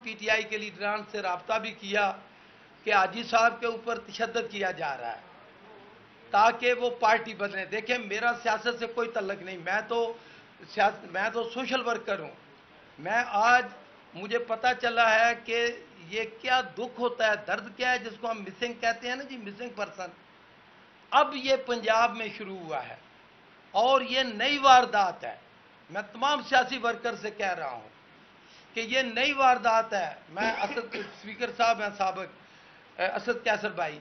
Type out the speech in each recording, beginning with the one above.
P T I کے لیڈران سے رابطہ بھی کیا کہ حاجی صاحب کے اوپر تشدد کیا جا رہا ہے تاکہ وہ پارٹی بدلیں. دیکھیں میرا سیاست سے کوئی تعلق نہیں, میں تو سوشل ورکر ہوں. میں آج مجھے پتا چلا ہے کہ یہ کیا دکھ ہوتا ہے, درد کیا ہے جس کو ہم مسنگ کہتے ہیں نا جی, مسنگ پرسن. اب یہ پنجاب میں شروع ہوا ہے اور یہ نئی واردات ہے. میں تمام سیاسی ورکر سے کہہ رہا ہوں کہ یہ نئی واردات ہے. میں اسد اسپیکر صاحب ہیں سابق, اسد کیسر بھائی,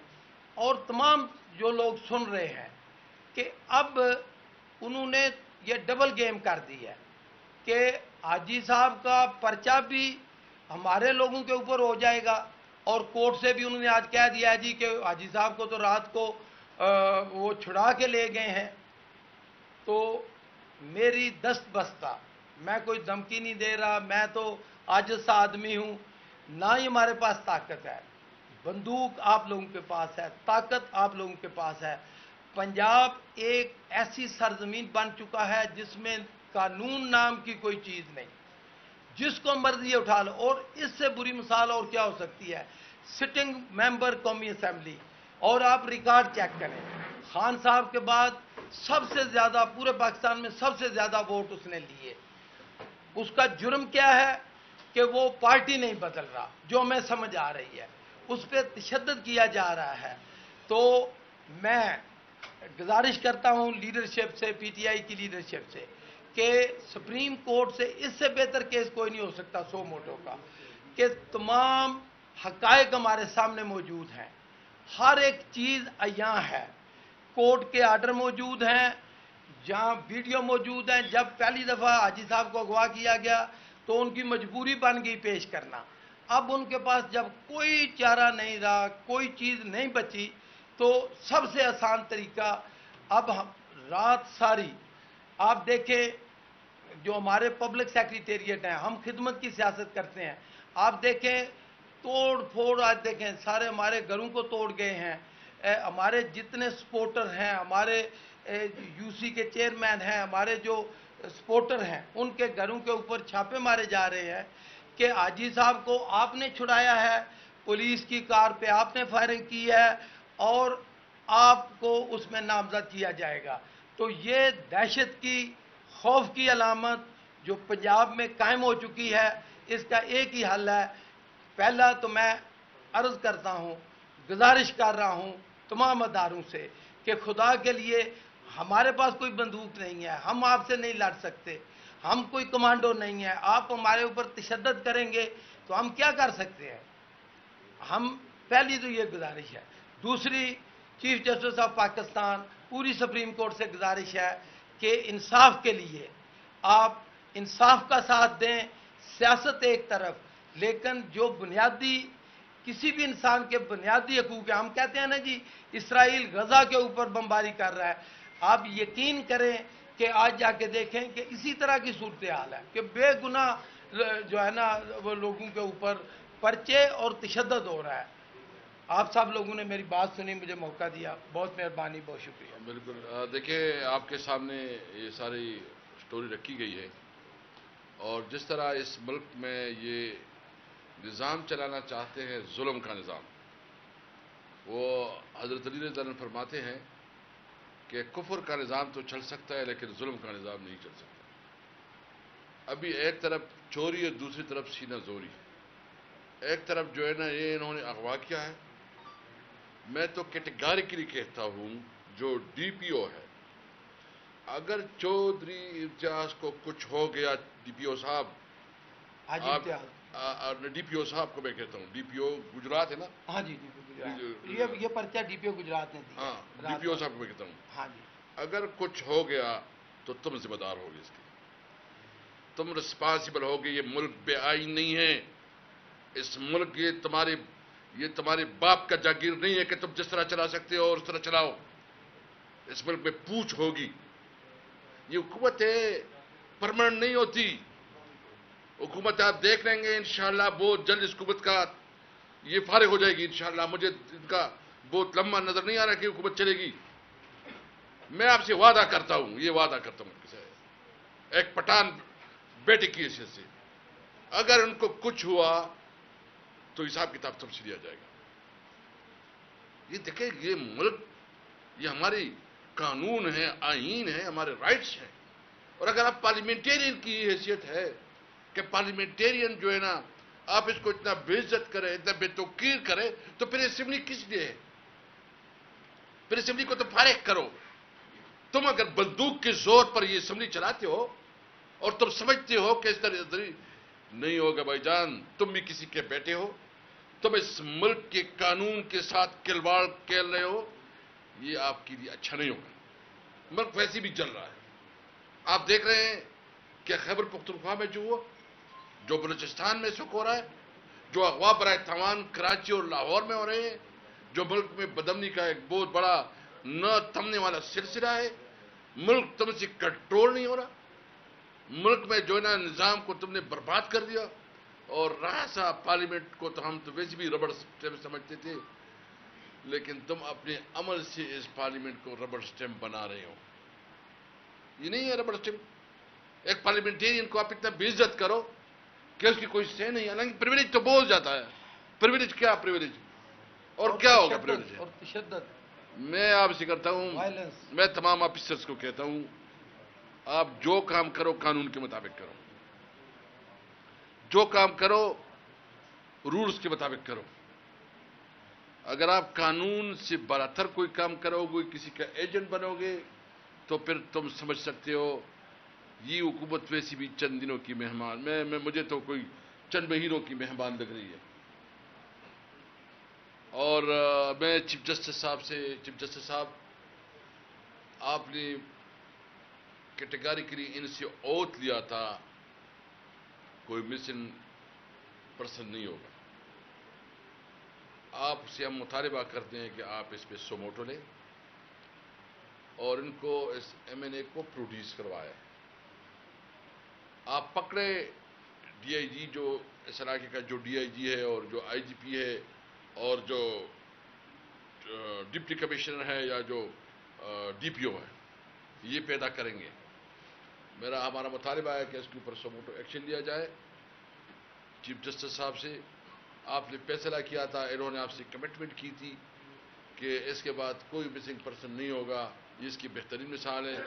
اور تمام جو لوگ سن رہے ہیں کہ اب انہوں نے یہ ڈبل گیم کر دی ہے کہ حاجی صاحب کا پرچہ بھی ہمارے لوگوں کے اوپر ہو جائے گا, اور کورٹ سے بھی انہوں نے آج کہہ دیا ہے جی کہ حاجی صاحب کو تو رات کو وہ چھڑا کے لے گئے ہیں. تو میری دست بستہ, میں کوئی دھمکی نہیں دے رہا, میں تو عاجز سا آدمی ہوں, نہ ہی ہمارے پاس طاقت ہے. بندوق آپ لوگوں کے پاس ہے, طاقت آپ لوگوں کے پاس ہے. پنجاب ایک ایسی سرزمین بن چکا ہے جس میں قانون نام کی کوئی چیز نہیں, جس کو مرضی اٹھا لو. اور اس سے بری مثال اور کیا ہو سکتی ہے, سٹنگ ممبر قومی اسمبلی, اور آپ ریکارڈ چیک کریں, خان صاحب کے بعد سب سے زیادہ پورے پاکستان میں سب سے زیادہ ووٹ اس نے لیے. اس کا جرم کیا ہے کہ وہ پارٹی نہیں بدل رہا, جو ہمیں سمجھ آ رہی ہے, اس پہ تشدد کیا جا رہا ہے. تو میں گزارش کرتا ہوں لیڈرشپ سے, پی ٹی آئی کی لیڈرشپ سے, کہ سپریم کورٹ سے اس سے بہتر کیس کوئی نہیں ہو سکتا سو موٹو کا, کہ تمام حقائق ہمارے سامنے موجود ہیں, ہر ایک چیز عیاں ہے, کورٹ کے آرڈر موجود ہیں, جہاں ویڈیو موجود ہیں. جب پہلی دفعہ حاجی صاحب کو اغوا کیا گیا تو ان کی مجبوری بن گئی پیش کرنا. اب ان کے پاس جب کوئی چارہ نہیں رہا, کوئی چیز نہیں بچی, تو سب سے آسان طریقہ, اب رات ساری آپ دیکھیں جو ہمارے پبلک سیکریٹریٹ ہیں, ہم خدمت کی سیاست کرتے ہیں, آپ دیکھیں توڑ پھوڑ, آج دیکھیں سارے ہمارے گھروں کو توڑ گئے ہیں. ہمارے جتنے سپورٹر ہیں, ہمارے یو سی کے چیئرمین ہیں, ہمارے جو سپورٹر ہیں, ان کے گھروں کے اوپر چھاپے مارے جا رہے ہیں کہ حاجی صاحب کو آپ نے چھڑایا ہے, پولیس کی کار پہ آپ نے فائرنگ کی ہے اور آپ کو اس میں نامزد کیا جائے گا. تو یہ دہشت کی, خوف کی علامت جو پنجاب میں قائم ہو چکی ہے, اس کا ایک ہی حل ہے. پہلا تو میں عرض کرتا ہوں, گزارش کر رہا ہوں تمام اداروں سے کہ خدا کے لیے ہمارے پاس کوئی بندوق نہیں ہے, ہم آپ سے نہیں لڑ سکتے, ہم کوئی کمانڈو نہیں ہے, آپ ہمارے اوپر تشدد کریں گے تو ہم کیا کر سکتے ہیں. ہم پہلی تو یہ گزارش ہے. دوسری, چیف جسٹس آف پاکستان, پوری سپریم کورٹ سے گزارش ہے کہ انصاف کے لیے آپ انصاف کا ساتھ دیں. سیاست ایک طرف, لیکن جو بنیادی کسی بھی انسان کے بنیادی حقوق ہیں, ہم کہتے ہیں نا جی اسرائیل غزہ کے اوپر بمباری کر رہا ہے, آپ یقین کریں کہ آج جا کے دیکھیں کہ اسی طرح کی صورتحال ہے کہ بے گناہ جو ہے نا وہ لوگوں کے اوپر پرچے اور تشدد ہو رہا ہے. آپ سب لوگوں نے میری بات سنی, مجھے موقع دیا, بہت مہربانی, بہت شکریہ. بالکل. دیکھیں آپ کے سامنے یہ ساری سٹوری رکھی گئی ہے, اور جس طرح اس ملک میں یہ نظام چلانا چاہتے ہیں, ظلم کا نظام, وہ حضرت علی رضی اللہ عنہ فرماتے ہیں کہ کفر کا نظام تو چل سکتا ہے لیکن ظلم کا نظام نہیں چل سکتا. ابھی ایک طرف چوری ہے, دوسری طرف سینہ زوری ہے. ایک طرف جو ہے نا یہ انہوں نے اغوا کیا ہے. میں تو کیٹیگریکلی کہتا ہوں جو ڈی پی او ہے, اگر چودھری امتیاز کو کچھ ہو گیا, ڈی پی او صاحب, ڈی پی او صاحب کو میں کہتا ہوں, ڈی پی او گجرات ہے نا, ہاں جی, یہ پرچہ ڈی پی او گجرات نے دیا. ہاں, ڈی پی او صاحب کو میں کہتا ہوں, ہاں جی, اگر کچھ ہو گیا تو تم ذمہ دار ہوگے, اس کے تم رسپانسبل ہوگے. یہ ملک بے آئین نہیں ہے, اس ملک یہ تمہارے باپ کا جاگیر نہیں ہے کہ تم جس طرح چلا سکتے ہو اور اس طرح چلاؤ. اس ملک میں پوچھ ہوگی. یہ حکومت ہے, پرماننٹ نہیں ہوتی حکومت. آپ دیکھ لیں گے انشاءاللہ بہت جلد اس حکومت کا یہ فارغ ہو جائے گی انشاءاللہ. مجھے ان کا بہت لمبا نظر نہیں آ رہا کہ حکومت چلے گی. میں آپ سے وعدہ کرتا ہوں, یہ وعدہ کرتا ہوں ایک پٹھان بیٹے کی حیثیت سے, اگر ان کو کچھ ہوا تو حساب کتاب سب سے لیا جائے گا. یہ دیکھیں یہ ملک یہ ہماری قانون ہے, آئین ہے, ہمارے رائٹس ہیں. اور اگر آپ پارلیمنٹیرین کی حیثیت ہے کہ پارلیمنٹیرین جو ہے نا آپ اس کو اتنا بے عزت کرے, اتنا بے توقیر کرے, تو پھر اسمبلی کس لیے ہے؟ پھر اسمبلی کو تو فارغ کرو. تم اگر بندوق کے زور پر یہ اسمبلی چلاتے ہو اور تم سمجھتے ہو کہ اس طرح نہیں ہوگا بھائی جان, تم بھی کسی کے بیٹے ہو, تم اس ملک کے قانون کے ساتھ کھلواڑ کھیل رہے ہو, یہ آپ کے لیے اچھا نہیں ہوگا. ملک ویسے بھی چل رہا ہے. آپ دیکھ رہے ہیں کہ خیبر پختونخوا میں جو ہوا, جو بلوچستان میں سکھ ہو رہا ہے, جو اغوا برائے تاوان کراچی اور لاہور میں ہو رہے ہیں, جو ملک میں بدامنی کا ایک بہت بڑا نہ تھمنے والا سلسلہ ہے. ملک تم سے کنٹرول نہیں ہو رہا. ملک میں جو ہے نا نظام کو تم نے برباد کر دیا. اور رہا سا پارلیمنٹ کو تو ہم تو ویسے بھی ربڑ اسٹیمپ سمجھتے تھے, لیکن تم اپنے عمل سے اس پارلیمنٹ کو ربڑ اسٹیمپ بنا رہے ہو. یہ نہیں ہے ربڑ اسٹیمپ. ایک پارلیمنٹیرین کو آپ اتنا بے عزت کرو کہ اس کی کوئی سہ نہیں. حالانکہ پریویلیج تو بول جاتا ہے. پریویلیج کیا پریویلیج اور کیا ہوگا پریویلیج ہے. اور تشدد میں آپ سے کرتا ہوں, میں تمام آفیسرز کو کہتا ہوں, آپ جو کام کرو قانون کے مطابق کرو, جو کام کرو رولز کے مطابق کرو. اگر آپ قانون سے بالاتر کوئی کام کرو گے, کسی کا ایجنٹ بنو گے, تو پھر تم سمجھ سکتے ہو یہ حکومت ویسی بھی چند دنوں کی مہمان, مجھے تو کوئی چند مہینوں کی مہمان لگ رہی ہے. اور میں چیف جسٹس صاحب آپ نے کیٹیگریکلی ان سے اوتھ لیا تھا کوئی مسنگ پرسن نہیں ہوگا. آپ سے ہم مطالبہ کرتے ہیں کہ آپ اس پہ سوموٹو لیں اور ان کو اس ایم این اے کو پروڈیوس کروائے. آپ پکڑے ڈی آئی جی, جو اس علاقے کا جو ڈی آئی جی ہے اور جو آئی جی پی ہے اور جو ڈپٹی کمشنر ہے یا جو ڈی پی او ہے, یہ پیدا کریں گے. ہمارا مطالبہ ہے کہ اس کے اوپر سوموٹو ایکشن لیا جائے. چیف جسٹس صاحب سے آپ نے فیصلہ کیا تھا, انہوں نے آپ سے کمٹمنٹ کی تھی کہ اس کے بعد کوئی مسنگ پرسن نہیں ہوگا. یہ اس کی بہترین مثال ہے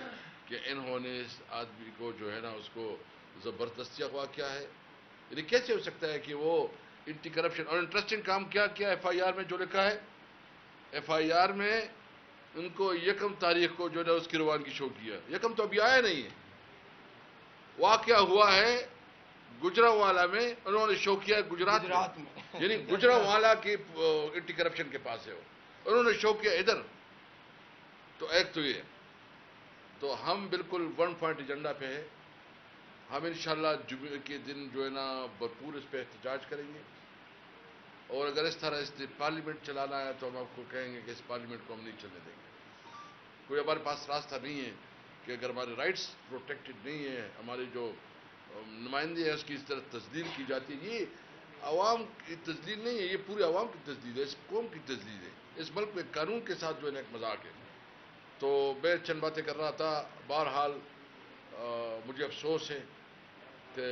کہ انہوں نے اس آدمی کو جو ہے نا اس کو زبردستی اغوا کیا ہے. یعنی کیسے ہو سکتا ہے کہ وہ اینٹی کرپشن اور انٹرسٹنگ کام کیا ایف آئی آر میں جو لکھا ہے, ایف آئی آر میں ان کو 1 تاریخ کو جو ہے اس کی روانگی شو کیا. 1 تو ابھی آیا نہیں ہے. واقعہ ہوا ہے گجرانوالہ میں, انہوں نے شو کیا گجرات میں, یعنی گجرانوالہ کی اینٹی کرپشن کے پاس ہے, انہوں نے شو کیا ادھر. تو ایک تو یہ, تو ہم بالکل 1 پوائنٹ ایجنڈا پہ ہے. ہم انشاءاللہ جمعے کے دن جو ہے نا بھرپور اس پہ احتجاج کریں گے. اور اگر اس طرح اس پارلیمنٹ چلانا ہے تو ہم آپ کو کہیں گے کہ اس پارلیمنٹ کو ہم نہیں چلنے دیں گے. کوئی ہمارے پاس راستہ نہیں ہے کہ اگر ہمارے رائٹس پروٹیکٹڈ نہیں ہیں, ہمارے جو نمائندے ہیں اس کی اس طرح تجلیل کی جاتی ہے. یہ عوام کی تجلیل نہیں ہے, یہ پورے عوام کی تجلیل ہے, اس قوم کی تجلیل ہے. اس ملک میں قانون کے ساتھ جو ہے نا ایک مذاق ہے. تو میں چند باتیں کر رہا تھا. بہرحال مجھے افسوس ہے کہ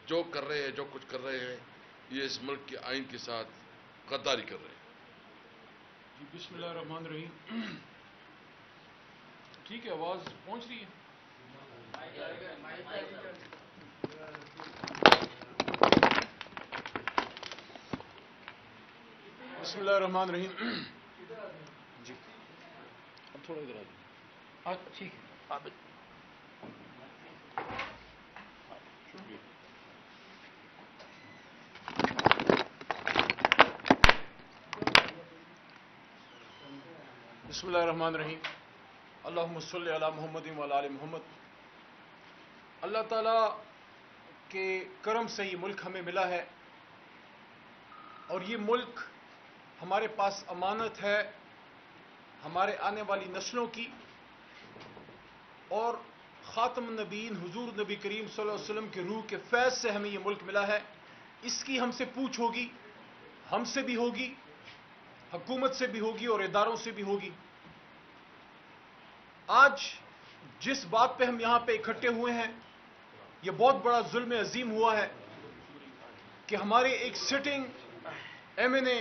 جو کر رہے ہیں, جو کچھ کر رہے ہیں, یہ اس ملک کے آئین کے ساتھ غداری کر رہے ہیں. جی بسم اللہ الرحمن الرحیم. ٹھیک ہے, آواز پہنچ رہی ہے؟ بسم اللہ الرحمن الرحیم. جی اب تھوڑا ادھر آ جائیں. ٹھیک ہے. شکریہ. بسم اللہ الرحمن الرحیم. اللہم صلی علی محمد وعلی آل محمد. اللہ تعالیٰ کے کرم سے یہ ملک ہمیں ملا ہے, اور یہ ملک ہمارے پاس امانت ہے ہمارے آنے والی نسلوں کی. اور خاتم النبیین حضور نبی کریم صلی اللہ علیہ وسلم کے روح کے فیض سے ہمیں یہ ملک ملا ہے. اس کی ہم سے پوچھ ہوگی, ہم سے بھی ہوگی, حکومت سے بھی ہوگی اور اداروں سے بھی ہوگی. آج جس بات پہ ہم یہاں پہ اکٹھے ہوئے ہیں, یہ بہت بڑا ظلم عظیم ہوا ہے کہ ہمارے ایک سٹنگ MNA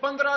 15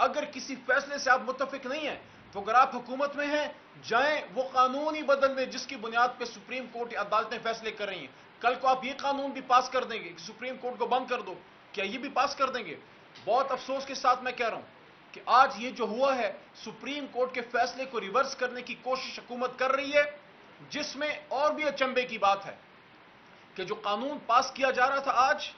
اگر کسی فیصلے سے آپ متفق نہیں ہیں تو اگر آپ حکومت میں ہیں جائیں وہ قانون ہی بدل دیں جس کی بنیاد پہ سپریم کورٹ یا عدالتیں فیصلے کر رہی ہیں. کل کو آپ یہ قانون بھی پاس کر دیں گے کہ سپریم کورٹ کو بند کر دو, کیا یہ بھی پاس کر دیں گے؟ بہت افسوس کے ساتھ میں کہہ رہا ہوں کہ آج یہ جو ہوا ہے, سپریم کورٹ کے فیصلے کو ریورس کرنے کی کوشش حکومت کر رہی ہے, جس میں اور بھی اچنبے کی بات ہے کہ جو قانون پاس کیا جا رہا تھا آج,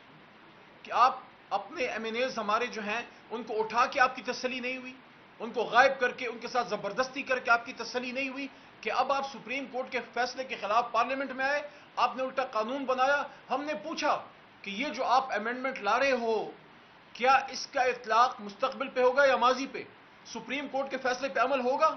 کہ آپ اپنے ایم این ایز ہمارے جو ہیں ان کو اٹھا کے آپ کی تسلی نہیں ہوئی, ان کو غائب کر کے ان کے ساتھ زبردستی کر کے آپ کی تسلی نہیں ہوئی کہ اب آپ سپریم کورٹ کے فیصلے کے خلاف پارلیمنٹ میں آئے, آپ نے الٹا قانون بنایا. ہم نے پوچھا کہ یہ جو آپ امینڈمنٹ لا رہے ہو کیا اس کا اطلاق مستقبل پہ ہوگا یا ماضی پہ؟ سپریم کورٹ کے فیصلے پہ عمل ہوگا؟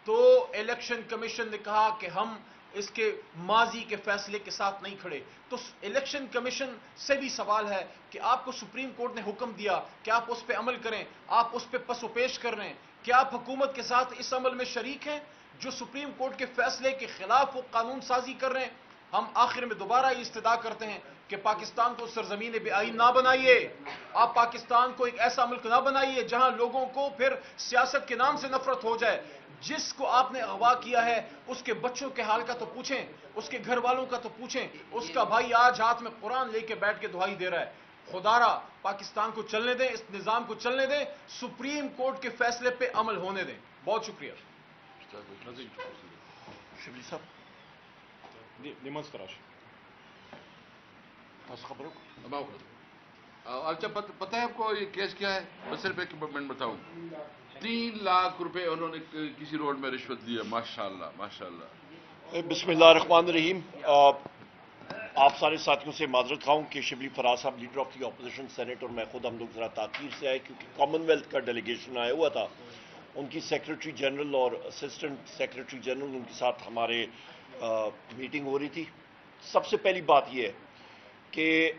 تو الیکشن کمیشن نے کہا کہ ہم اس کے ماضی کے فیصلے کے ساتھ نہیں کھڑے. تو الیکشن کمیشن سے بھی سوال ہے کہ آپ کو سپریم کورٹ نے حکم دیا کہ آپ اس پہ عمل کریں, آپ اس پہ پس و پیش کر رہے ہیں, کیا آپ حکومت کے ساتھ اس عمل میں شریک ہیں جو سپریم کورٹ کے فیصلے کے خلاف وہ قانون سازی کر رہے ہیں؟ ہم آخر میں دوبارہ یہ استدعا کرتے ہیں کہ پاکستان کو سرزمین بے آئین نہ بنائیے, آپ پاکستان کو ایک ایسا ملک نہ بنائیے جہاں لوگوں کو پھر سیاست کے نام سے نفرت ہو جائے. جس کو آپ نے اغوا کیا ہے اس کے بچوں کے حال کا تو پوچھیں, اس کے گھر والوں کا تو پوچھیں, اس کا بھائی آج ہاتھ میں قرآن لے کے بیٹھ کے دعائی دے رہا ہے. خدا را پاکستان کو چلنے دیں, اس نظام کو چلنے دیں, سپریم کورٹ کے فیصلے پہ عمل ہونے دیں. بہت شکریہ. شبلی صاحب نماز تراش خبروں اچھا پتہ ہے آپ کو یہ کیس کیا ہے؟ میں صرف ایک منٹ بتاؤں. 3 لاکھ روپے انہوں نے کسی روڈ میں رشوت دی ہے. ماشاء اللہ ماشاء اللہ. بسم اللہ الرحمن الرحیم. آپ سارے ساتھیوں سے معذرت خواہوں کہ شبلی فراز صاحب leader of the opposition senate اور میں خود ہم لوگ ذرا تاخیر سے آئے کیونکہ کامن ویلتھ کا ڈیلیگیشن آیا ہوا تھا. ان کی سیکرٹری جنرل اور اسسٹنٹ سیکرٹری جنرل ان کے ساتھ ہمارے میٹنگ ہو رہی تھی. سب سے پہلی بات یہ ہے کہ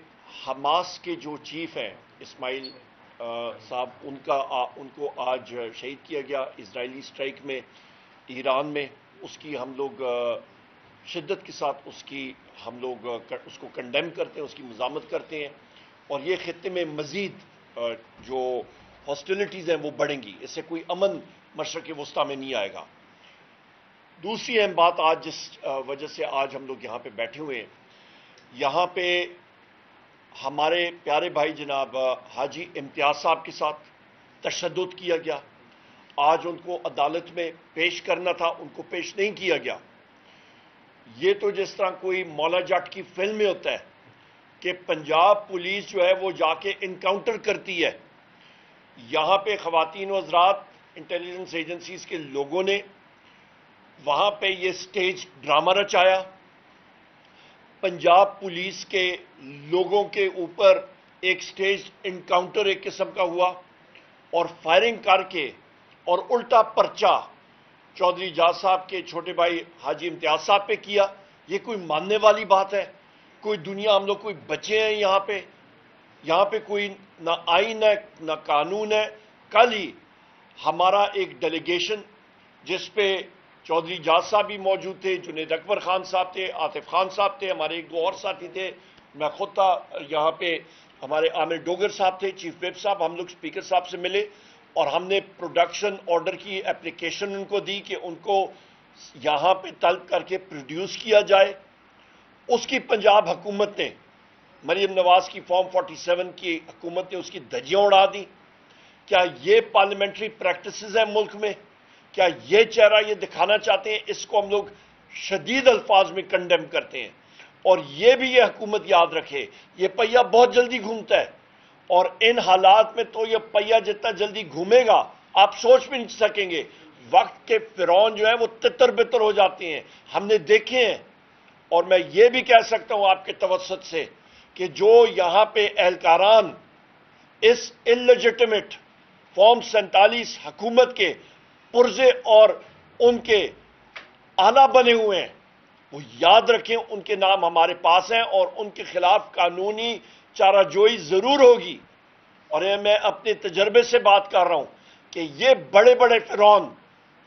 حماس کے جو چیف ہیں اسماعیل صاحب, ان کو آج شہید کیا گیا اسرائیلی اسٹرائک میں ایران میں. اس کی ہم لوگ شدت کے ساتھ ہم لوگ اس کو کنڈیم کرتے ہیں, اس کی مذمت کرتے ہیں, اور یہ خطے میں مزید جو ہاسٹیلٹیز ہیں وہ بڑھیں گی. اس سے کوئی امن مشرق وسطیٰ میں نہیں آئے گا. دوسری اہم بات آج جس وجہ سے آج ہم لوگ یہاں پہ بیٹھے ہوئے ہیں, یہاں پہ ہمارے پیارے بھائی جناب حاجی امتیاز صاحب کے ساتھ تشدد کیا گیا. آج ان کو عدالت میں پیش کرنا تھا, ان کو پیش نہیں کیا گیا. یہ تو جس طرح کوئی مولا جٹ کی فلم میں ہوتا ہے کہ پنجاب پولیس جو ہے وہ جا کے انکاؤنٹر کرتی ہے. یہاں پہ خواتین و حضرات انٹیلیجنس ایجنسیز کے لوگوں نے وہاں پہ یہ سٹیج ڈرامہ رچایا. پنجاب پولیس کے لوگوں کے اوپر ایک سٹیج انکاؤنٹر ایک قسم کا ہوا اور فائرنگ کر کے اور الٹا پرچہ چودھری جاز صاحب کے چھوٹے بھائی حاجی امتیاز صاحب پہ کیا. یہ کوئی ماننے والی بات ہے؟ کوئی دنیا ہم لوگ کوئی بچے ہیں یہاں پہ کوئی نہ آئین ہے نہ قانون ہے. کل ہی ہمارا ایک ڈیلیگیشن جس پہ چودھری جاز صاحب بھی موجود تھے, جنید اکبر خان صاحب تھے, عاطف خان صاحب تھے, ہمارے ایک دو اور ساتھی تھے, میں خود تھا, یہاں پہ ہمارے عامر ڈوگر صاحب تھے, چیف ویپ صاحب, ہم لوگ اسپیکر صاحب سے ملے اور ہم نے پروڈکشن آرڈر کی اپلیکیشن ان کو دی کہ ان کو یہاں پہ طلب کر کے پروڈیوس کیا جائے. اس کی پنجاب حکومت نے, مریم نواز کی فارم 47 کی حکومت نے اس کی دھجیاں اڑا دی. کیا یہ پارلیمنٹری پریکٹسز ہیں ملک میں؟ کیا یہ چہرہ یہ دکھانا چاہتے ہیں؟ اس کو ہم لوگ شدید الفاظ میں کنڈیم کرتے ہیں. اور یہ بھی یہ حکومت یاد رکھے, یہ پہیہ بہت جلدی گھومتا ہے, اور ان حالات میں تو یہ پہیہ جتنا جلدی گھومے گا آپ سوچ بھی نہیں سکیں گے. وقت کے فرعون جو ہیں وہ تتر بتر ہو جاتے ہیں, ہم نے دیکھے ہیں. اور میں یہ بھی کہہ سکتا ہوں آپ کے توسط سے کہ جو یہاں پہ اہلکاران اس انلیجٹمیٹ فارم 47 حکومت کے پرزے اور ان کے آلہ بنے ہوئے ہیں, وہ یاد رکھیں ان کے نام ہمارے پاس ہیں اور ان کے خلاف قانونی چارہ جوئی ضرور ہوگی. اور میں اپنے تجربے سے بات کر رہا ہوں کہ یہ بڑے بڑے فرعون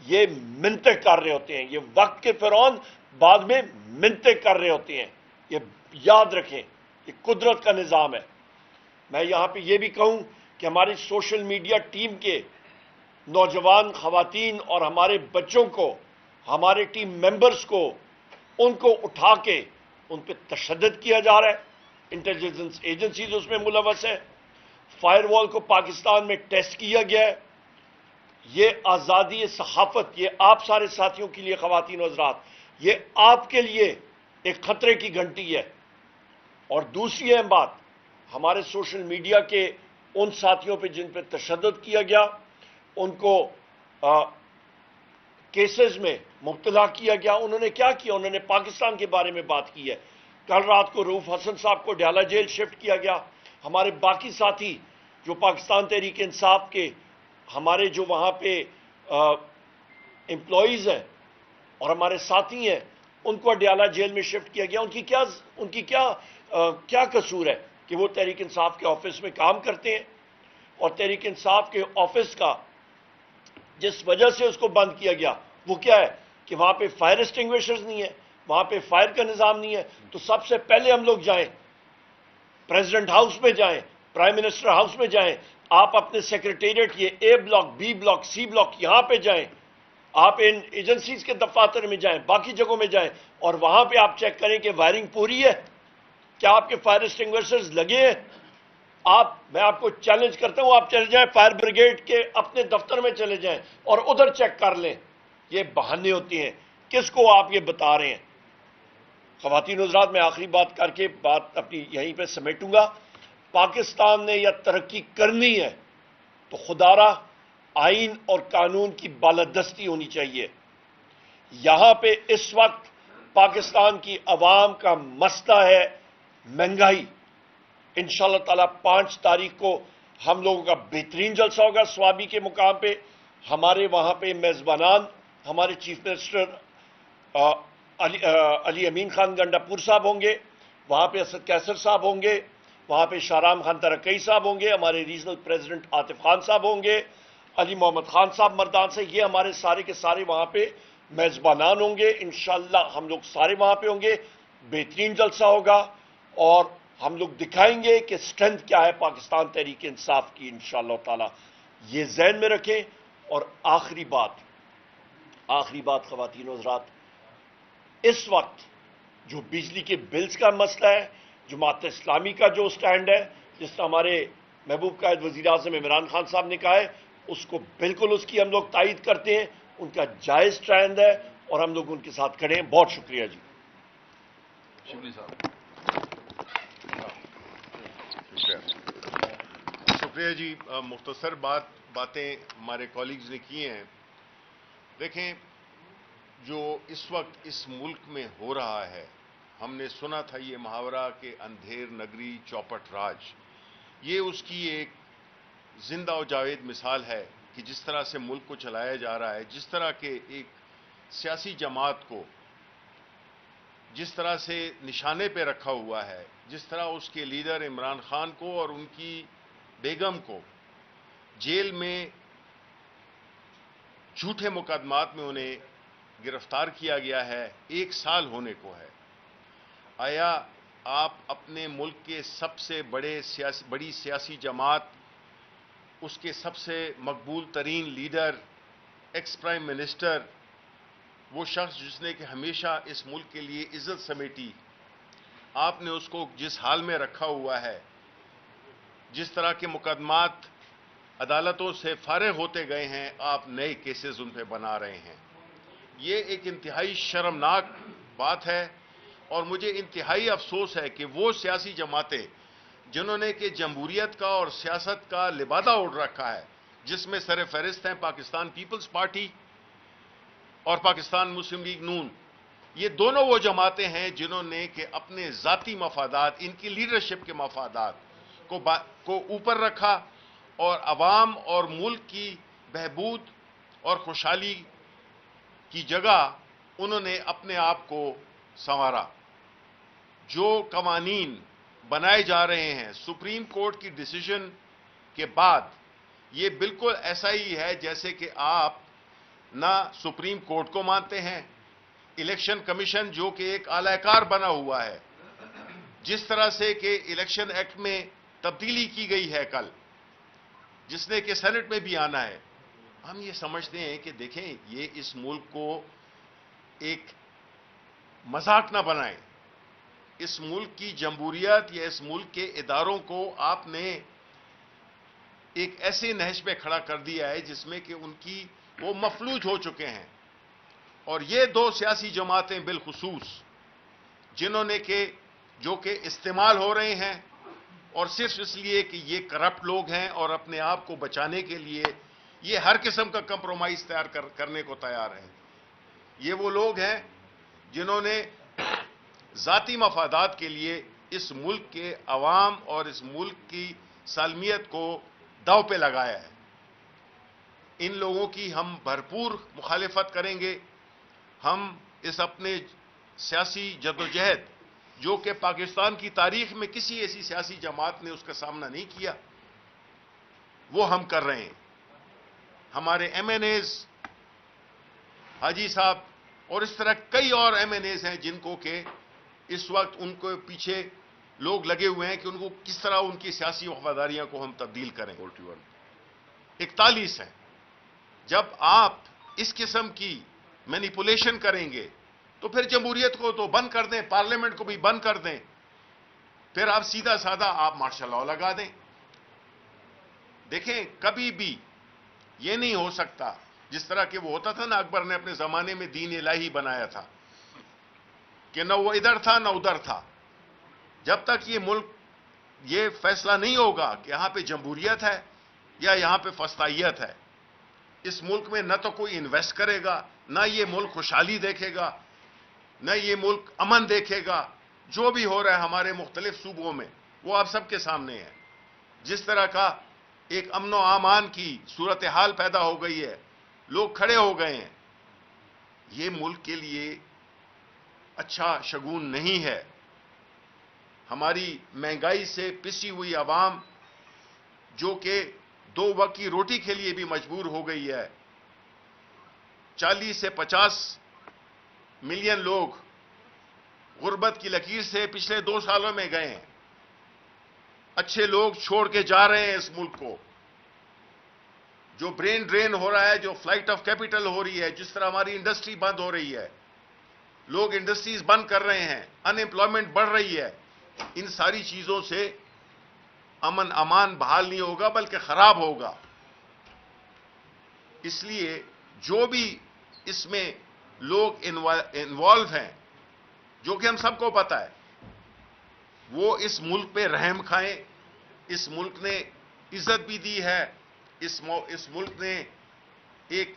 یہ منتیں کر رہے ہوتے ہیں, یہ وقت کے فرعون بعد میں منتیں کر رہے ہوتے ہیں. یہ یاد رکھیں, یہ قدرت کا نظام ہے. میں یہاں پہ یہ بھی کہوں کہ ہماری سوشل میڈیا ٹیم کے نوجوان خواتین اور ہمارے بچوں کو، ہمارے ٹیم ممبرز کو، ان کو اٹھا کے ان پہ تشدد کیا جا رہا ہے. انٹیلیجنس ایجنسیز اس میں ملوث ہیں. فائر وال کو پاکستان میں ٹیسٹ کیا گیا ہے. یہ آزادی صحافت، یہ آپ سارے ساتھیوں کے لیے، خواتین و حضرات، یہ آپ کے لیے ایک خطرے کی گھنٹی ہے. اور دوسری اہم بات، ہمارے سوشل میڈیا کے ان ساتھیوں پہ جن پہ تشدد کیا گیا، ان کو کیسز میں مبتلا کیا گیا. انہوں نے کیا کیا؟ انہوں نے پاکستان کے بارے میں بات کی ہے. کل رات کو رؤوف حسن صاحب کو ڈیالہ جیل شفٹ کیا گیا. ہمارے باقی ساتھی جو پاکستان تحریک انصاف کے، ہمارے جو وہاں پہ امپلائیز ہیں اور ہمارے ساتھی ہیں، ان کو ڈیالہ جیل میں شفٹ کیا گیا. ان کی کیا قصور ہے کہ وہ تحریک انصاف کے آفس میں کام کرتے ہیں؟ اور تحریک انصاف کے آفس کا جس وجہ سے اس کو بند کیا گیا وہ کیا ہے کہ وہاں پہ فائر ایکسٹنگوشرز نہیں ہے، وہاں پہ فائر کا نظام نہیں ہے. تو سب سے پہلے ہم لوگ جائیں، پریزیڈنٹ ہاؤس میں جائیں، پرائم منسٹر ہاؤس میں جائیں، آپ اپنے سیکرٹیریٹ، یہ A block, B block, C block, یہاں پہ جائیں، آپ ان ایجنسیز کے دفاتر میں جائیں، باقی جگہوں میں جائیں، اور وہاں پہ آپ چیک کریں کہ وائرنگ پوری ہے، کیا آپ کے فائر ایکسٹنگوشرز لگے ہیں. میں آپ کو چیلنج کرتا ہوں، آپ چلے جائیں فائر بریگیڈ کے اپنے دفتر میں چلے جائیں اور ادھر چیک کر لیں. یہ بہانے ہوتی ہیں، کس کو آپ یہ بتا رہے ہیں؟ خواتین حضرات، میں آخری بات کر کے بات اپنی یہیں پہ سمیٹوں گا. پاکستان نے یا ترقی کرنی ہے تو خدارہ آئین اور قانون کی بالادستی ہونی چاہیے. یہاں پہ اس وقت پاکستان کی عوام کا مسئلہ ہے مہنگائی. انشاءاللہ تعالی 5 تاریخ کو ہم لوگوں کا بہترین جلسہ ہوگا سوابی کے مقام پہ. ہمارے وہاں پہ میزبانان ہمارے چیف منسٹر علی امین خان گنڈا پور صاحب ہوں گے، وہاں پہ اسد کیسر صاحب ہوں گے، وہاں پہ شاہرام خان ترکئی صاحب ہوں گے، ہمارے ریجنل پریزیڈنٹ عاطف خان صاحب ہوں گے، علی محمد خان صاحب مردان سے. یہ ہمارے سارے کے سارے وہاں پہ میزبانان ہوں گے. انشاءاللہ ہم لوگ سارے وہاں پہ ہوں گے. بہترین جلسہ ہوگا اور ہم لوگ دکھائیں گے کہ اسٹرینتھ کیا ہے پاکستان تحریک انصاف کی. انشاءاللہ تعالی یہ ذہن میں رکھیں. اور آخری بات خواتین و حضرات، اس وقت جو بجلی کے بلز کا مسئلہ ہے، جماعت اسلامی کا جو سٹینڈ ہے، جس طرح ہمارے محبوب قائد وزیر اعظم عمران خان صاحب نے کہا ہے، اس کو بالکل اس کی ہم لوگ تائید کرتے ہیں. ان کا جائز سٹینڈ ہے اور ہم لوگ ان کے ساتھ کھڑے ہیں. بہت شکریہ جی. شبلی صاحب. شکریہ جی. مختصر باتیں ہمارے کالیگز نے کی ہیں. دیکھیں، جو اس وقت اس ملک میں ہو رہا ہے، ہم نے سنا تھا یہ محاورہ کہ اندھیر نگری چوپٹ راج. یہ اس کی ایک زندہ و جاوید مثال ہے کہ جس طرح سے ملک کو چلایا جا رہا ہے، جس طرح کے ایک سیاسی جماعت کو جس طرح سے نشانے پہ رکھا ہوا ہے، جس طرح اس کے لیڈر عمران خان کو اور ان کی بیگم کو جیل میں جھوٹے مقدمات میں انہیں گرفتار کیا گیا ہے. 1 سال ہونے کو ہے. آیا آپ اپنے ملک کے سب سے بڑی سیاسی جماعت، اس کے سب سے مقبول ترین لیڈر، ایکس پرائم منسٹر، وہ شخص جس نے کہ ہمیشہ اس ملک کے لیے عزت سمیٹی، آپ نے اس کو جس حال میں رکھا ہوا ہے، جس طرح کے مقدمات عدالتوں سے فارغ ہوتے گئے ہیں، آپ نئے کیسز ان پہ بنا رہے ہیں. یہ ایک انتہائی شرمناک بات ہے اور مجھے انتہائی افسوس ہے کہ وہ سیاسی جماعتیں جنہوں نے کہ جمہوریت کا اور سیاست کا لبادہ اوڑھ رکھا ہے، جس میں سر فہرست ہیں پاکستان پیپلز پارٹی اور پاکستان مسلم لیگ نون، یہ دونوں وہ جماعتیں ہیں جنہوں نے کہ اپنے ذاتی مفادات، ان کی لیڈرشپ کے مفادات کو اوپر رکھا اور عوام اور ملک کی بہبود اور خوشحالی کی جگہ انہوں نے اپنے آپ کو سنوارا. جو قوانین بنائے جا رہے ہیں سپریم کورٹ کی ڈیسیژن کے بعد، یہ بالکل ایسا ہی ہے جیسے کہ آپ نہ سپریم کورٹ کو مانتے ہیں. الیکشن کمیشن جو کہ ایک اعلی کار بنا ہوا ہے، جس طرح سے کہ الیکشن ایکٹ میں تبدیلی کی گئی ہے کل، جس نے کہ سینٹ میں بھی آنا ہے، ہم یہ سمجھتے ہیں کہ دیکھیں یہ اس ملک کو ایک مذاق نہ بنائیں. اس ملک کی جمہوریت یا اس ملک کے اداروں کو آپ نے ایک ایسے نہج پہ کھڑا کر دیا ہے جس میں کہ وہ مفلوج ہو چکے ہیں. اور یہ دو سیاسی جماعتیں بالخصوص جنہوں نے جو کہ استعمال ہو رہے ہیں اور صرف اس لیے کہ یہ کرپٹ لوگ ہیں اور اپنے آپ کو بچانے کے لیے یہ ہر قسم کا کمپرومائز تیار کرنے کو تیار ہیں. یہ وہ لوگ ہیں جنہوں نے ذاتی مفادات کے لیے اس ملک کے عوام اور اس ملک کی سالمیت کو داؤ پہ لگایا ہے. ان لوگوں کی ہم بھرپور مخالفت کریں گے. ہم اس اپنے سیاسی جدوجہد جو کہ پاکستان کی تاریخ میں کسی ایسی سیاسی جماعت نے اس کا سامنا نہیں کیا وہ ہم کر رہے ہیں. ہمارے ایم این ایز حاجی صاحب اور اس طرح کئی اور ایم این ایز ہیں جن کو کہ اس وقت ان کو پیچھے لوگ لگے ہوئے ہیں کہ ان کو کس طرح ان کی سیاسی وفاداریاں کو ہم تبدیل کریں. 41 ہیں. جب آپ اس قسم کی مینیپولیشن کریں گے تو پھر جمہوریت کو تو بند کر دیں, پارلیمنٹ کو بھی بند کر دیں, پھر آپ سیدھا سادہ آپ مارشل لاء لگا دیں. دیکھیں کبھی بھی یہ نہیں ہو سکتا جس طرح کہ وہ ہوتا تھا نا, اکبر نے اپنے زمانے میں دین الہی بنایا تھا کہ نہ وہ ادھر تھا نہ ادھر تھا. جب تک یہ ملک یہ فیصلہ نہیں ہوگا کہ یہاں پہ جمہوریت ہے یا یہاں پہ فسطائیت ہے, اس ملک میں نہ تو کوئی انویسٹ کرے گا, نہ یہ ملک خوشحالی دیکھے گا, نہ یہ ملک امن دیکھے گا. جو بھی ہو رہا ہے ہمارے مختلف صوبوں میں وہ آپ سب کے سامنے ہے. جس طرح کا ایک امن و امان کی صورتحال پیدا ہو گئی ہے, لوگ کھڑے ہو گئے ہیں, یہ ملک کے لیے اچھا شگون نہیں ہے. ہماری مہنگائی سے پسی ہوئی عوام جو کہ 2 وقت کی روٹی کے لیے بھی مجبور ہو گئی ہے. 40 سے 50 ملین لوگ غربت کی لکیر سے پچھلے 2 سالوں میں گئے ہیں. اچھے لوگ چھوڑ کے جا رہے ہیں اس ملک کو. جو برین ڈرین ہو رہا ہے, جو فلائٹ آف کیپٹل ہو رہی ہے, جس طرح ہماری انڈسٹری بند ہو رہی ہے, لوگ انڈسٹریز بند کر رہے ہیں, ان ایمپلائمنٹ بڑھ رہی ہے, ان ساری چیزوں سے امن امان بحال نہیں ہوگا بلکہ خراب ہوگا. اس لیے جو بھی اس میں لوگ انوالو ہیں, جو کہ ہم سب کو پتا ہے, وہ اس ملک پہ رحم کھائیں. اس ملک نے عزت بھی دی ہے, اس ملک نے ایک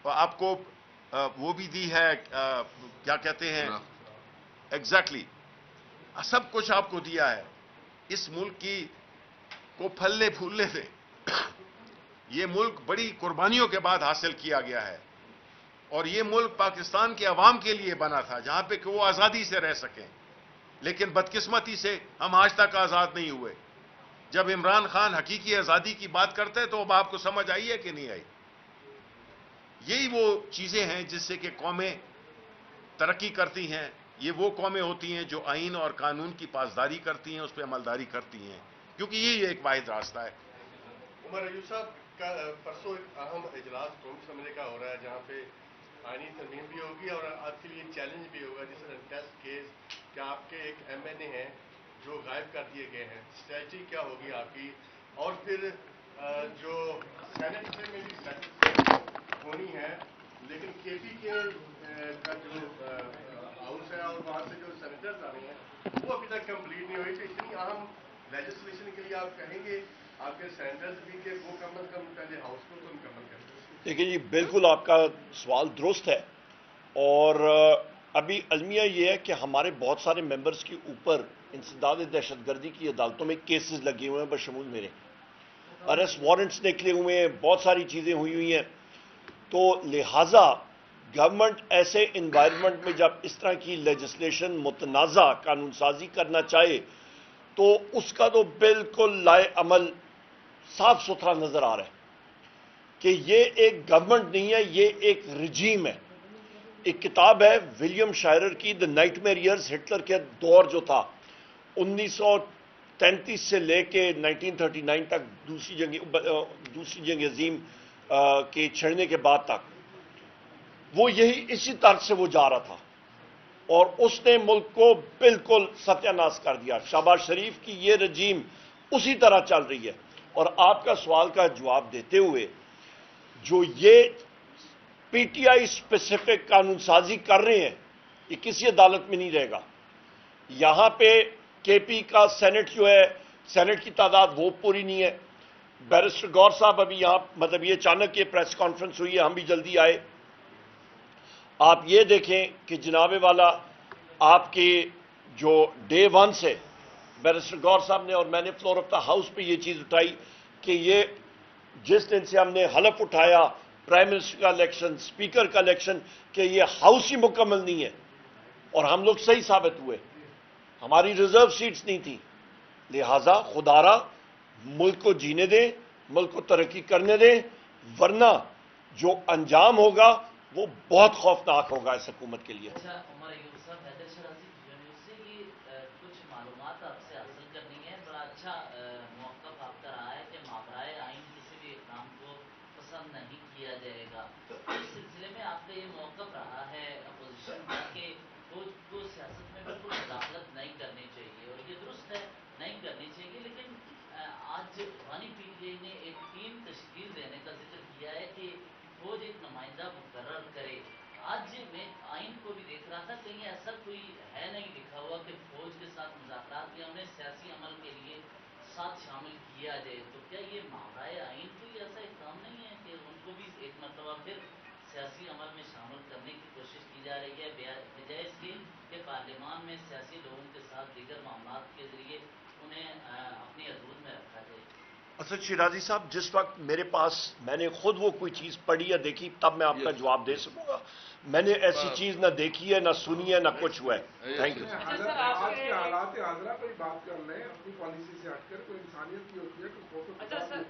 آپ کو وہ بھی دی ہے, کیا کہتے ہیں, ایگزیکٹلی سب کچھ آپ کو دیا ہے. اس ملک کی کو پھلنے پھولنے سے یہ ملک بڑی قربانیوں کے بعد حاصل کیا گیا ہے. اور یہ ملک پاکستان کے عوام کے لیے بنا تھا جہاں پہ کہ وہ آزادی سے رہ سکیں. لیکن بدقسمتی سے ہم آج تک آزاد نہیں ہوئے. جب عمران خان حقیقی آزادی کی بات کرتے تو اب آپ کو سمجھ آئی ہے کہ نہیں آئی؟ یہی وہ چیزیں ہیں جس سے کہ قومیں ترقی کرتی ہیں. یہ وہ قومیں ہوتی ہیں جو آئین اور قانون کی پاسداری کرتی ہیں, اس پہ عملداری کرتی ہیں, کیونکہ یہی ایک واحد راستہ ہے. عمر ایوب صاحب کا پرسوں ایک اہم اجلاس قومی اسمبلی کا ہو رہا ہے جہاں پہ آئینی ترمیم بھی ہوگی اور آپ کے لیے چیلنج بھی ہوگا, جس طرح ٹیسٹ کیس کہ آپ کے ایک ایم این اے ہیں جو غائب کر دیے گئے ہیں, اسٹریٹجی کیا ہوگی آپ کی؟ اور پھر جو سینٹ سے میری سیٹل ہونی ہے لیکن کے پی کے کا جو ہاؤس ہے اور وہاں سے جو سینیٹرز آ رہے ہیں وہ ابھی تک کمپلیٹ نہیں ہوئی. تو اتنی اہم لیجسلیشن کے لیے آپ کہیں گے آپ کے سینیٹرز بھی کہ وہ کم از کم پہلے ہاؤس کو تو مکمل کریں؟ دیکھیں جی, بالکل آپ کا سوال درست ہے. اور ابھی المیہ یہ ہے کہ ہمارے بہت سارے ممبرز کے اوپر انسداد دہشت گردی کی عدالتوں میں کیسز لگے ہوئے ہیں, بشمول میرے اریسٹ وارنٹس نکلے ہوئے ہیں, بہت ساری چیزیں ہوئی ہیں. تو لہٰذا گورنمنٹ ایسے انوائرمنٹ میں جب اس طرح کی لیجسلیشن متنازع قانون سازی کرنا چاہے تو اس کا تو بالکل لائے عمل صاف ستھرا نظر آ رہا ہے کہ یہ ایک گورنمنٹ نہیں ہے, یہ ایک رجیم ہے. ایک کتاب ہے ولیم شائرر کی, the nightmare years, Hitler کے دور جو تھا 1933 سے لے کے 1939 تک دوسری جنگ عظیم کے چھڑنے کے بعد تک وہ یہی اسی طرح سے وہ جا رہا تھا اور اس نے ملک کو بالکل ستیہ ناش کر دیا. شہباز شریف کی یہ رجیم اسی طرح چل رہی ہے. اور آپ کا سوال کا جواب دیتے ہوئے جو یہ پی ٹی آئی اسپیسیفک قانون سازی کر رہے ہیں یہ کسی عدالت میں نہیں رہے گا. یہاں پہ کے پی کا سینٹ جو ہے سینٹ کی تعداد وہ پوری نہیں ہے. بیرسٹر گور صاحب ابھی یہاں مطلب یہ اچانک یہ پریس کانفرنس ہوئی ہے, ہم بھی جلدی آئے. آپ یہ دیکھیں کہ جناب والا آپ کے جو ڈے ون سے بیرسٹر گور صاحب نے اور میں نے فلور آف دا ہاؤس پہ یہ چیز اٹھائی کہ یہ جس دن سے ہم نے حلف اٹھایا پرائم منسٹر کا الیکشن, اسپیکر کا الیکشن, کہ یہ ہاؤس ہی مکمل نہیں ہے اور ہم لوگ صحیح ثابت ہوئے. ہماری ریزرو سیٹس نہیں تھیں. لہذا خدارا ملک کو جینے دیں, ملک کو ترقی کرنے دیں, ورنہ جو انجام ہوگا وہ بہت خوفناک ہوگا اس حکومت کے لیے. اچھا عمر ایوب صاحب, حیدر شرازی یونیورسٹی کی کچھ معلومات آپ سے حاصل کرنی ہے. بڑا اچھا موقف آپ کا رہا ہے کہ مابرائے آئین کسی بھی اقدام کو پسند نہیں کیا جائے گا. اس سلسلے میں آپ کا یہ موقف رہا ہے اپوزیشن کا کہ فوج کو سیاست میں بالکل مداخلت نہیں کرنی چاہیے اور یہ درست ہے نہیں کرنی چاہیے. لیکن آج روحانی پی ٹی آئی نے ایک ٹیم تشکیل دینے کا ذکر کیا ہے کہ فوج ایک نمائندہ مقرر کرے. آج میں آئین کو بھی دیکھ رہا تھا, کہیں ایسا کوئی ہے نہیں لکھا ہوا کہ فوج کے ساتھ مذاکرات یا انہیں سیاسی عمل کے لیے ساتھ شامل کیا جائے. تو کیا یہ مابرائے آئین کوئی ایسا اقدام نہیں ہے کہ ان کو بھی ایک مرتبہ پھر سیاسی عمل میں شامل کرنے کی کوشش کی جا رہی ہے بجائے اس کے کہ پارلیمان میں سیاسی لوگوں کے ساتھ دیگر معاملات کے ذریعے انہیں اپنی حدود میں رکھا جائے؟ اسد شیرازی صاحب, جس وقت میرے پاس میں نے خود وہ کوئی چیز پڑھی یا دیکھی تب میں آپ کا جواب دے سکوں گا. میں نے ایسی چیز نہ دیکھی ہے, نہ سنی ہے, نہ کچھ ہوا ہے. Thank you. آج کے حالات حاضرہ پر بات کر رہے ہیں, اپنی پالیسی سے ہٹ کر. کوئی انسانیت کی ہوتی ہے, کوئی فوٹو ہوتا ہے.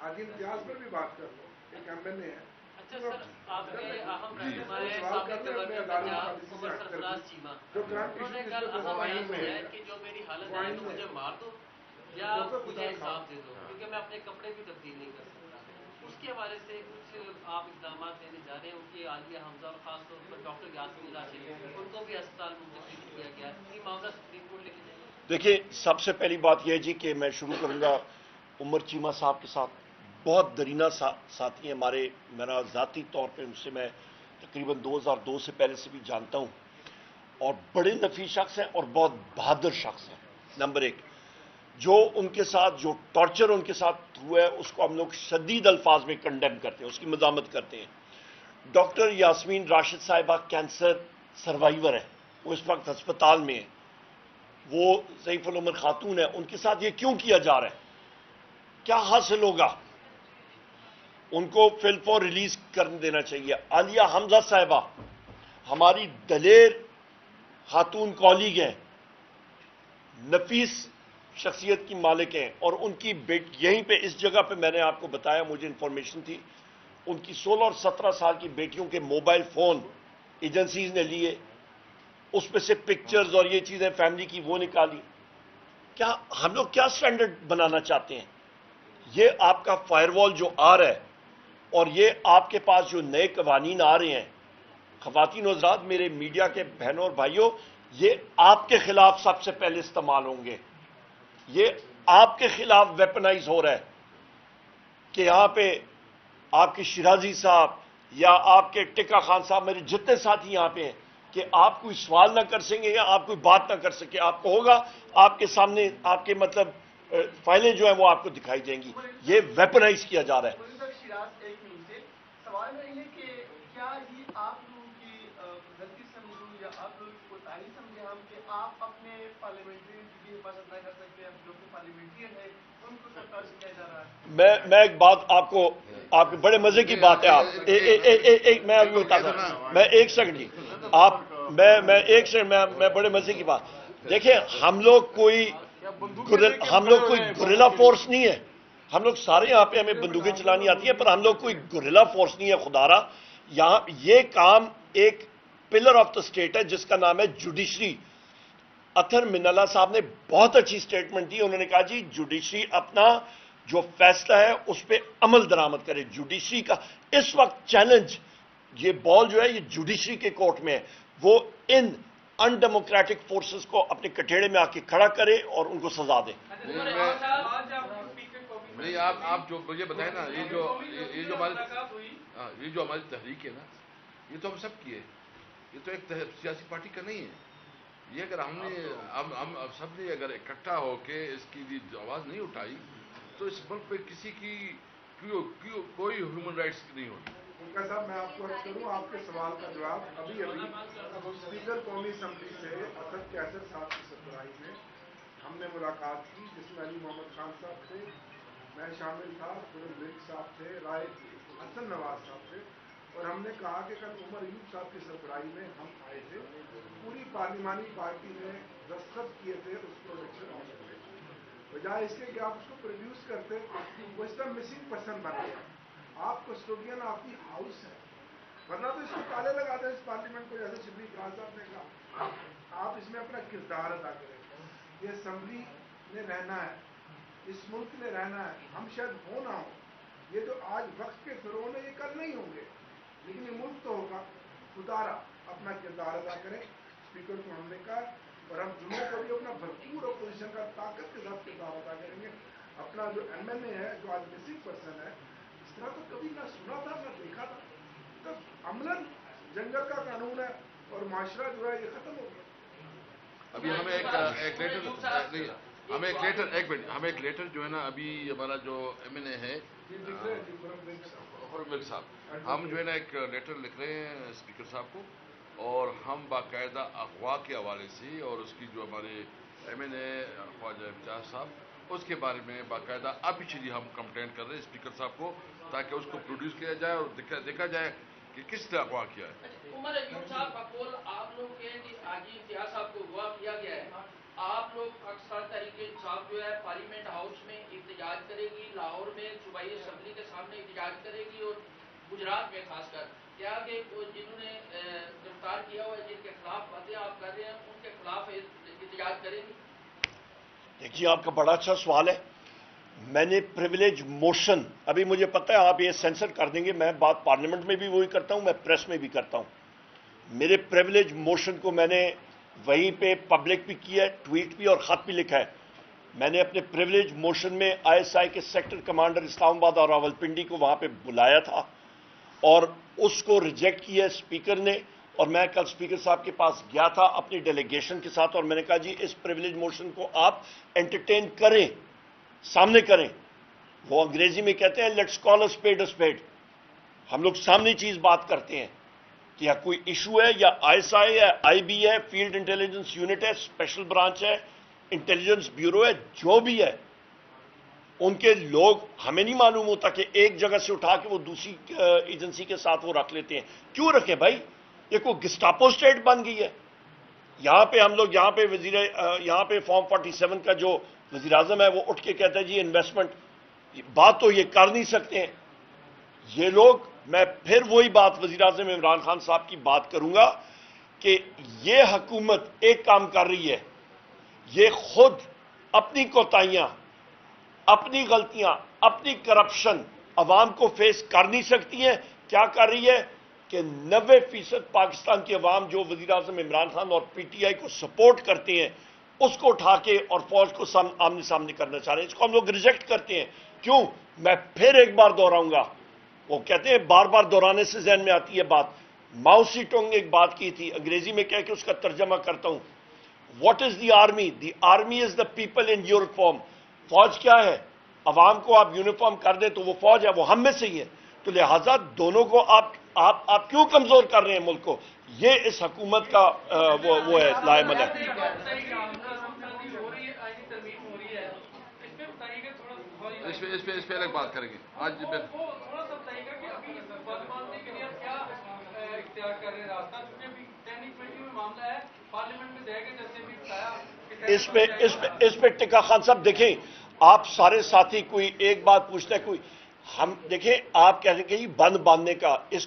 آج امتیاز پر بھی بات کر لو, ایک ایم ایل اے ہے. اچھا سر, آپ کے اہم رہنمائے سابق گورنر عمر سرفراز چیمہ, انہوں نے کل اہم بیان کیا ہے کہ جو میری حالت ہے تو مجھے مار دو یا مجھے انصاف دے دو, کیونکہ میں اپنے کپڑے بھی تبدیل نہیں کر سکتا. اس کے حوالے سے کچھ آپ اقدامات لینے جا رہے ہیں. ان کی عالیہ حمزہ اور خاص طور پر ڈاکٹر یاسمین راشد, ان کو بھی اسپتال منتقل کیا گیا. یہ معاملہ سپریم کورٹ لے کے جائے گا. دیکھیں, سب سے پہلی بات یہ ہے جی کہ میں شروع کروں گا عمر چیمہ صاحب کے ساتھ. بہت درینہ ساتھی ہیں ہمارے, میرا ذاتی طور پہ ان سے میں تقریباً 2002 سے پہلے سے بھی جانتا ہوں اور بڑے نفیس شخص ہیں اور بہت بہادر شخص ہیں. نمبر ایک, جو ان کے ساتھ جو ٹارچر ان کے ساتھ ہوا ہے اس کو ہم لوگ شدید الفاظ میں کنڈیم کرتے ہیں, اس کی مذمت کرتے ہیں. ڈاکٹر یاسمین راشد صاحبہ کینسر سروائیور ہے, وہ اس وقت ہسپتال میں ہے. وہ ضعیف العمر خاتون ہے, ان کے ساتھ یہ کیوں کیا جا رہا ہے, کیا حاصل ہوگا؟ ان کو فل فور ریلیز کر دینا چاہیے. عالیہ حمزہ صاحبہ ہماری دلیر خاتون کالیگ ہیں, نفیس شخصیت کی مالک ہیں, اور ان کی یہیں پہ اس جگہ پہ میں نے آپ کو بتایا, مجھے انفارمیشن تھی, ان کی 16 اور 17 سال کی بیٹیوں کے موبائل فون ایجنسیز نے لیے, اس پہ سے پکچرز اور یہ چیزیں فیملی کی وہ نکالی. کیا ہم لوگ کیا سٹینڈرڈ بنانا چاہتے ہیں؟ یہ آپ کا فائر وال جو آ رہا ہے اور یہ آپ کے پاس جو نئے قوانین آ رہے ہیں, خواتین و حضرات, میرے میڈیا کے بہنوں اور بھائیوں, یہ آپ کے خلاف سب سے پہلے استعمال ہوں گے. یہ آپ کے خلاف ویپنائز ہو رہا ہے کہ یہاں پہ آپ کے شیرازی صاحب یا آپ کے ٹکا خان صاحب, میرے جتنے ساتھی یہاں پہ ہیں, کہ آپ کوئی سوال نہ کر سکیں یا آپ کوئی بات نہ کر سکیں. آپ کو ہوگا آپ کے سامنے آپ کے مطلب فائلیں جو ہیں وہ آپ کو دکھائی دیں گی. یہ ویپنائز کیا جا رہا ہے. سوال ہے کہ کیا یہ آپ لوگوں کی غلطی سمجھوں یا آپ لوگوں کی کوتاہی سمجھے ہم کہ آپ اپنے پارلیمنٹرین کی بھی حفاظت نہ کر سکتے ہیں, جو کہ پارلیمنٹرین ہے ان کو سرکار سے کیا جا رہا ہے؟ میں ایک بات آپ کو بڑے مزے کی بات ہے. آپ میں آپ کو بتا دوں, میں ایک سیکنڈ کی آپ میں ایک سیکنڈ میں بڑے مزے کی بات. دیکھیں, ہم لوگ کوئی گوریلا فورس نہیں ہے. ہم لوگ سارے یہاں پہ ہمیں بندوقیں چلانی آتی ہیں, پر ہم لوگ کوئی گوریلا فورس نہیں ہے. خدارا, یہاں یہ کام ایک پلر آف دا اسٹیٹ ہے جس کا نام ہے جوڈیشری. اطہر من اللہ صاحب نے بہت اچھی سٹیٹمنٹ دی. انہوں نے کہا جی جوڈیشری اپنا جو فیصلہ ہے اس پہ عمل درآمد کرے. جوڈیشری کا اس وقت چیلنج، یہ بال جو ہے یہ جوڈیشری کے کورٹ میں ہے، وہ ان انڈیموکریٹک فورسز کو اپنے کٹہرے میں آ کے کھڑا کرے اور ان کو سزا دے. نہیں، آپ جو مجھے بتائیں نا، یہ جو ہماری تحریک ہے نا، یہ تو ہم سب کی ہے، یہ تو ایک سیاسی پارٹی کا نہیں ہے. یہ اگر ہم سب نے اگر اکٹھا ہو کے اس کی آواز نہیں اٹھائی تو اس ملک پہ کسی کی کوئی ہیومن رائٹس نہیں ہوگی. صاحب میں آپ کو عرض کروں آپ کے سوال کا جواب ابھی اسپیکر قومی اسمبلی سے اسد کیسر صاحب کی سربراہی میں ہم نے ملاقات کی، جس میں علی محمد خان صاحب تھے، میں شامل تھا، خورم ویک صاحب تھے، رائے حسن نواز صاحب تھے، اور ہم نے کہا کہ کل عمر ایوب صاحب کی سربراہی میں ہم آئے تھے، پوری پارلیمانی پارٹی نے دستخط کیے تھے اس پروڈکشن آرڈر میں، بجائے اس کے کہ آپ اس کو پروڈیوس کرتے وہ اس کا مسنگ پرسن بن گیا. آپ کسٹوڈین آپ کی ہاؤس ہے، ورنہ تو اس کو تالے لگا دیں اس پارلیمنٹ کو، جیسے شبلی خان صاحب نے کہا. آپ اس میں اپنا کردار ادا کریں. یہ اسمبلی نے رہنا ہے، اس ملک نے رہنا ہے، ہم شاید ہو نہ ہو، یہ جو آج وقت کے فرعون ہیں یہ کل نہیں ہوں گے، لیکن یہ ملک تو ہوگا. خدا را اپنا کردار ادا کریں. اسپیکر کو ہم نے کہا، اور ہم جمعے کو بھی اپنا بھرپور اپوزیشن کا طاقت کے ساتھ کردار ادا کریں گے. اپنا جو ایم این اے ہے جو آج مسنگ پرسن ہے، اس طرح تو کبھی نہ سنا تھا نہ دیکھا تھا. تو عملاً جنگل کا قانون ہے اور معاشرہ جو ہے یہ ختم ہو گیا. ابھی ہمیں ایک لیٹر جو ہے نا، ابھی ہمارا جو ایم این اے ہے خورم ویک صاحب، ہم جو ہے نا ایک لیٹر لکھ رہے ہیں اسپیکر صاحب کو، اور ہم باقاعدہ اغوا کے حوالے سے اور اس کی جو ہمارے ایم این اے خواجہ امتیاز صاحب، اس کے بارے میں باقاعدہ ابھی ہم کمپلین کر رہے ہیں اسپیکر صاحب کو، تاکہ اس کو پروڈیوس کیا جائے اور دیکھا جائے کہ کس نے اغوا کیا ہے. عمر ایوب صاحب کا قول آپ لوگ کہیں کہ حاجی امتیاز صاحب کو اغوا کیا گیا ہے. آپ لوگ اکثر تحریک انصاف جو ہے پارلیمنٹ ہاؤس میں احتجاج کرے گی، لاہور میں صوبائی اسمبلی کے سامنے احتجاج کرے گی، اور گجرات میں خاص کر کیا کہ جنہوں نے گرفتار کیا ہوا ہے، جن کے خلاف باتیں آپ کر رہے ہیں، ان کے خلاف احتجاج کریں گی؟ دیکھیے آپ کا بڑا اچھا سوال ہے. میں نے پریویلیج موشن، ابھی مجھے پتہ ہے آپ یہ سینسر کر دیں گے، میں بات پارلیمنٹ میں بھی وہی کرتا ہوں، میں پریس میں بھی کرتا ہوں. میرے پریویلیج موشن کو میں نے وہیں پہ پبلک بھی کیا ہے، ٹویٹ بھی اور خط بھی لکھا ہے. میں نے اپنے پریویلیج موشن میں آئی ایس آئی کے سیکٹر کمانڈر اسلام آباد اور راولپنڈی کو وہاں پہ بلایا تھا اور اس کو ریجیکٹ کیا اسپیکر نے. اور میں کل اسپیکر صاحب کے پاس گیا تھا اپنی ڈیلیگیشن کے ساتھ، اور میں نے کہا جی اس پریویلیج موشن کو آپ انٹرٹین کریں، سامنے کریں. وہ انگریزی میں کہتے ہیں let's call a speed a speed. ہم لوگ سامنے چیز بات کرتے ہیں کہ یا کوئی ایشو ہے، یا آئی ایس آئی ہے، آئی بی ہے، فیلڈ انٹیلیجنس یونٹ ہے، اسپیشل برانچ ہے، انٹیلیجنس بیورو ہے، جو بھی ہے، ان کے لوگ ہمیں نہیں معلوم ہوتا کہ ایک جگہ سے اٹھا کے وہ دوسری ایجنسی کے ساتھ وہ رکھ لیتے ہیں. کیوں رکھے بھائی؟ یہ کوئی گسٹاپو اسٹیٹ بن گئی ہے. یہاں پہ ہم لوگ یہاں پہ فارم 47 کا جو وزیر اعظم ہے وہ اٹھ کے کہتا ہے جی انویسٹمنٹ، بات تو یہ کر نہیں سکتے ہیں یہ لوگ. میں پھر وہی بات وزیر اعظم عمران خان صاحب کی بات کروں گا کہ یہ حکومت ایک کام کر رہی ہے، یہ خود اپنی کوتاہیاں، اپنی غلطیاں، اپنی کرپشن عوام کو فیس کر نہیں سکتی ہیں. کیا کر رہی ہے کہ 90% پاکستان کی عوام جو وزیر اعظم عمران خان اور پی ٹی آئی کو سپورٹ کرتے ہیں اس کو اٹھا کے اور فوج کو آمنے سامنے کرنا چاہ رہے ہیں. اس کو ہم لوگ ریجیکٹ کرتے ہیں. کیوں؟ میں پھر ایک بار دوہراؤں گا، وہ کہتے ہیں بار بار دہرانے سے ذہن میں آتی ہے بات. ماؤ سی ٹونگ نے ایک بات کی تھی، انگریزی میں کہہ کے اس کا ترجمہ کرتا ہوں. What is the army? The army is the people in uniform. فوج کیا ہے؟ عوام کو آپ یونیفارم کر دیں تو وہ فوج ہے، وہ ہم میں سے ہی ہے. تو لہٰذا دونوں کو آپ کیوں کمزور کر رہے ہیں ملک کو؟ یہ اس حکومت کا وہ ہے لائمن ہے. اس پہ الگ بات کریں گے آج. اس پہ ٹکا خان صاحب دیکھیں، آپ سارے ساتھی کوئی ایک بات پوچھتا ہے، کوئی ہم دیکھیں آپ کہتے ہیں کہ بند باندھنے کا، اس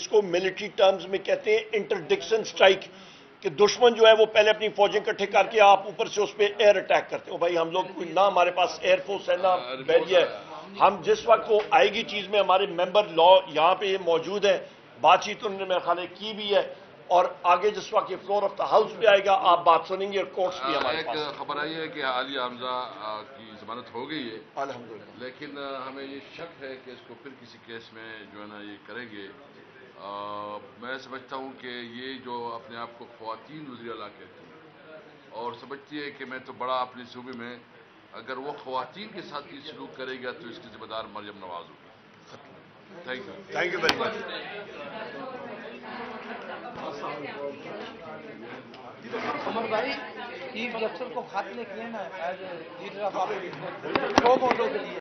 کو ملٹری ٹرمز میں کہتے ہیں انٹرڈکشن سٹرائک. کہ دشمن جو ہے وہ پہلے اپنی فوجیں اکٹھے کر کے آپ اوپر سے اس پہ ایئر اٹیک کرتے ہو. بھائی ہم لوگ نہ ہمارے پاس ایئر فورس ہے نہ بیریئر ہے. ہم جس وقت وہ آئے گی چیز میں ہمارے ممبر لا یہاں پہ موجود ہیں, بات چیت انہوں نے میرے خیال کی بھی ہے, اور آگے جس وقت یہ فلور آف دا ہاؤس پہ آئے گا آپ بات سنیں گے, اور کورٹس بھی ہمارے پاس. ایک خبر آئی ہے کہ عالیہ حمزہ کی ضمانت ہو گئی ہے الحمدللہ, لیکن ہمیں یہ شک ہے کہ اس کو پھر کسی کیس میں جو ہے نا یہ کریں گے. میں سمجھتا ہوں کہ یہ جو اپنے آپ کو خواتین وزیر اعلیٰ کہتی ہیں اور سمجھتی ہے کہ میں تو بڑا اپنے صوبے میں, اگر وہ خواتین کے ساتھ یہ سلوک کرے گا تو اس کی ذمہ دار مریم نواز ہوگی. Thank you very much. Umar بھائی, چیف جسٹس کو خط لکھیے نا as a leader of opposition 2 موضوع کے لیے.